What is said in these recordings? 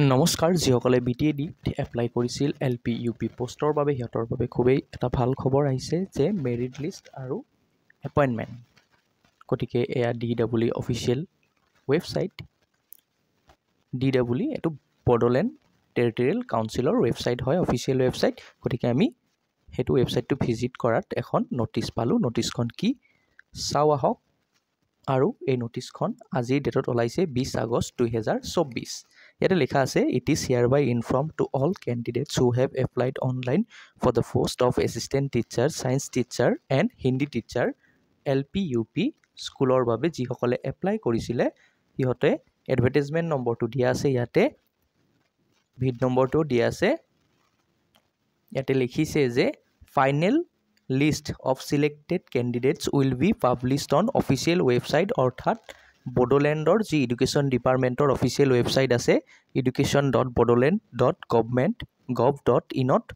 নমস্কাৰ যিসকলে BTADত এপ্লাই কৰিছিল LP UP পোষ্টৰ বাবে সিহঁতৰ বাবে খুবেই এটা ভাল খবৰ আহিছে যে মেৰিট লিষ্ট আৰু এপইণ্টমেণ্ট গতিকে এয়া DEE অফিচিয়েল ৱেবছাইট DEE এইটো বড়োলেণ্ড টেৰিটৰিয়েল কাউন্সিলৰ ৱেবছাইট হয় অফিচিয়েল ৱেবছাইট গতিকে আমি সেইটো ৱেবছাইটটো ভিজিট কৰাত এখন নটিচ পালোঁ নটিচখন কি চাওঁ আহক আৰু এই নটিচখন আজিৰ ডেটত ওলাইছে 20 আগষ্ট 2024 ইয়াতে লেখা আছে it is hereby informed to all candidates who have applied online for the post of assistant teacher science teacher and hindi teacher LP UP স্কুলৰ বাবে যিসকলে এপ্লাই কৰিছিলে ইহঁতে এডভাৰটাইজমেন্ট নম্বৰটো দিয়া আছে ইয়াতে ভিড নম্বৰটো দিয়া আছে ইয়াতে লিখিছে যে final list of selected candidates will be published on official website অৰ্থাৎ বড়োলেণ্ডৰ যি এডুকেশ্যন ডিপাৰ্টমেণ্টৰ অফিচিয়েল ৱেবছাইট আছে education.bodoland.government.in ত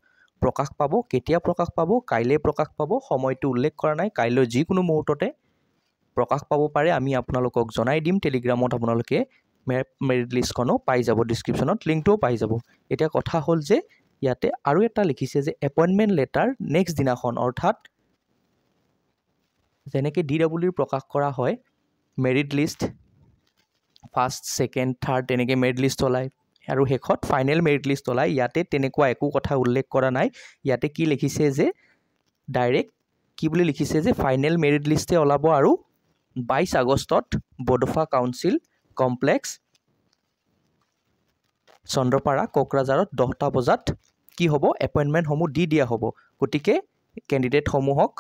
প্ৰকাশ পাব কেতিয়া প্ৰকাশ পাব কাইলৈ প্ৰকাশ পাব সময়টো উল্লেখ কৰা নাই কাইলৈ যিকোনো মুহূৰ্ততে প্ৰকাশ পাব পাৰে আমি আপোনালোকক জনাই দিম টেলিগ্ৰামত আপোনালোকে মেৰিট লিষ্টখনো পাই যাব ডেসক্ৰিপচনত লিংকটো পাই যাব এতিয়া কথা হ'ল যে ইয়াতে আৰু এটা লিখিছে যে এপইণ্টমেণ্ট লেটাৰ নেক্সট দিনাখন অৰ্থাৎ যেনেকৈ DEE প্ৰকাশ কৰা হয় merit list first second third তেনেকৈ মেৰিট লিষ্ট ওলায় আৰু শেষত ফাইনেল মেৰিট লিষ্ট ওলায় ইয়াতে তেনেকুৱা একো কথা উল্লেখ কৰা নাই ইয়াতে কি লিখিছে যে ডাইৰেক্ট কি বুলি লিখিছে যে ফাইনেল মেৰিট লিষ্টে ওলাব আৰু 22 আগষ্টত বডোফা কাউন্সিল কমপ্লেক্স চন্দ্ৰপাৰা কোকৰাঝাৰত 10টা বজাত কি হ'ব এপইণ্টমেণ্ট সমূহ দি দিয়া হ'ব গতিকে ক্যান্ডিডেট সমূহক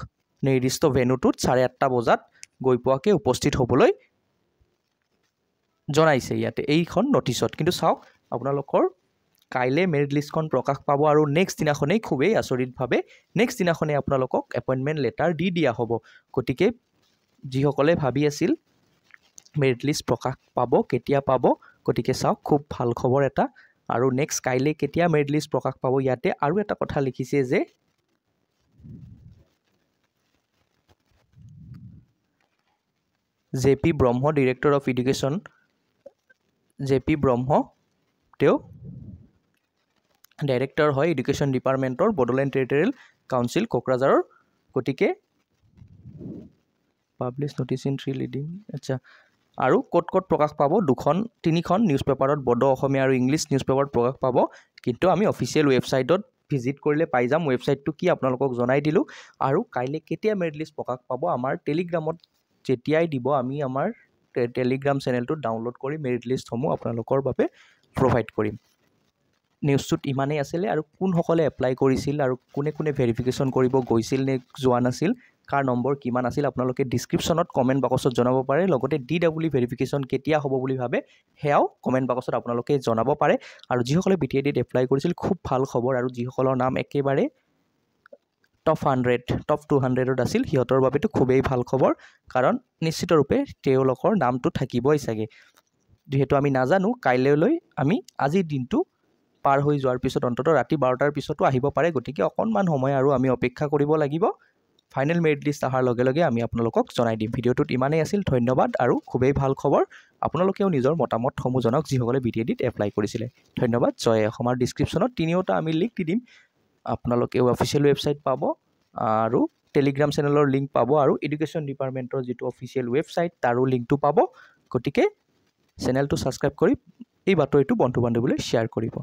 নিৰ্দিষ্ট ভেন্যুটোত 8:30 বজাত গৈ পোৱাকে উপস্থিত হ'বলৈ জনাইছে ইয়াতে এইখন নটিচত কিন্তু চাওক আপোনালোকৰ কাইলে মেৰিট লিষ্টখন প্ৰকাশ পাব আৰু নেক্সট দিনাখনেই খুবেই আচৰিতভাৱে নেক্সট দিনাখনে আপোনালোকক এপইণ্টমেণ্ট লেটাৰ দি দিয়া হ'ব গতিকে যিসকলে ভাবি আছিল মেৰিট লিষ্ট প্ৰকাশ পাব কেতিয়া পাব গতিকে চাওক খুব ভাল খবৰ এটা আৰু নেক্সট কাইলে কেতিয়া মেৰিট লিষ্ট প্ৰকাশ পাব ইয়াতে আৰু এটা কথা লিখিছে যে JP Brahma director of education JP ব্ৰহ্ম তেওঁ ডাইৰেক্টৰ হয় এডুকেশ্যন ডিপাৰ্টমেণ্টৰ বড়োলেণ্ড টেৰিটৰিয়েল কাউন্সিল কোকৰাঝাৰৰ গতিকে পাব্লিছ নটিচ ইন 3 লিডিং আচ্ছা আৰু ক'ত প্ৰকাশ পাব তিনিখন নিউজ পেপাৰত বড়ো অসমীয়া আৰু ইংলিছ নিউজ পেপাৰত প্ৰকাশ পাব কিন্তু আমি অফিচিয়েল ৱেবছাইটত ভিজিট কৰিলে পাই যাম ৱেবছাইটটো কি আপোনালোকক জনাই দিলো আৰু কাইলে কেতিয়া মেৰিট লিষ্ট প্ৰকাশ পাব আমাৰ টেলিগ্ৰামত যেতিয়াই দিব আমি আমাৰ টেলিগ্ৰাম চেনেলটো ডাউনলোড কৰি মেৰিট লিষ্টসমূহ আপোনালোকৰ বাবে প্ৰভাইড কৰিম নিউজটোত ইমানেই আছিলে আৰু কোনসকলে এপ্লাই কৰিছিল আৰু কোনে কোনে ভেৰিফিকেশ্যন কৰিব গৈছিল নে যোৱা নাছিল কাৰ নম্বৰ কিমান আছিল আপোনালোকে ডেসক্ৰিপচনত কমেন্ট বক্সত জনাব পাৰে লগতে DEE ভেৰিফিকেশ্যন কেতিয়া হ'ব বুলি ভাবে হেয়াও কমেন্ট বক্সত আপোনালোকে জনাব পাৰে আৰু যিসকলে BTADত এপ্লাই কৰিছিল খুব ভাল খবৰ আৰু যিসকলৰ নাম একেবাৰে টপ 200ত আছিল সিহঁতৰ বাবেতো খুবেই ভাল খবৰ কাৰণ নিশ্চিত ৰূপে তেওঁলোকৰ নামটো থাকিবই চাগে যেহেতু আমি নাজানো কাইলৈ আমি আজি দিনটো পাৰ হৈ যোৱাৰ পিছত অন্তত ৰাতি 12টাৰ পিছতো আহিব পাৰে গতিকে অকনমান সময় আৰু আমি অপেক্ষা কৰিব লাগিব ফাইনেল মেৰিট লিষ্ট আহাৰ লগে লগে আমি আপোনালোকক জনাই দিম ভিডিঅ'টোত ইমানেই আছিল ধন্যবাদ আৰু খুবেই ভাল খবৰ আপোনালোকেও নিজৰ মতামতসমূহ জনাওক যিসকলে BTADত এপ্লাই কৰিছিলে ধন্যবাদ জয় অসমৰ ডেসক্ৰিপচনত তিনিওটা আমি লিংক দি দিম আপোনালোকে অফিচিয়েল ৱেবছাইট পাব আৰু টেলিগ্ৰাম চেনেলৰ লিংক পাব আৰু এডুকেশ্যন ডিপাৰ্টমেণ্টৰ যিটো অফিচিয়েল ৱেবছাইট তাৰো লিংকটো পাব গতিকে চেনেলটো সাবস্ক্ৰাইব কৰি এই বাতৰিটো বন্ধু বান্ধৱীলৈ শ্বেয়াৰ কৰিব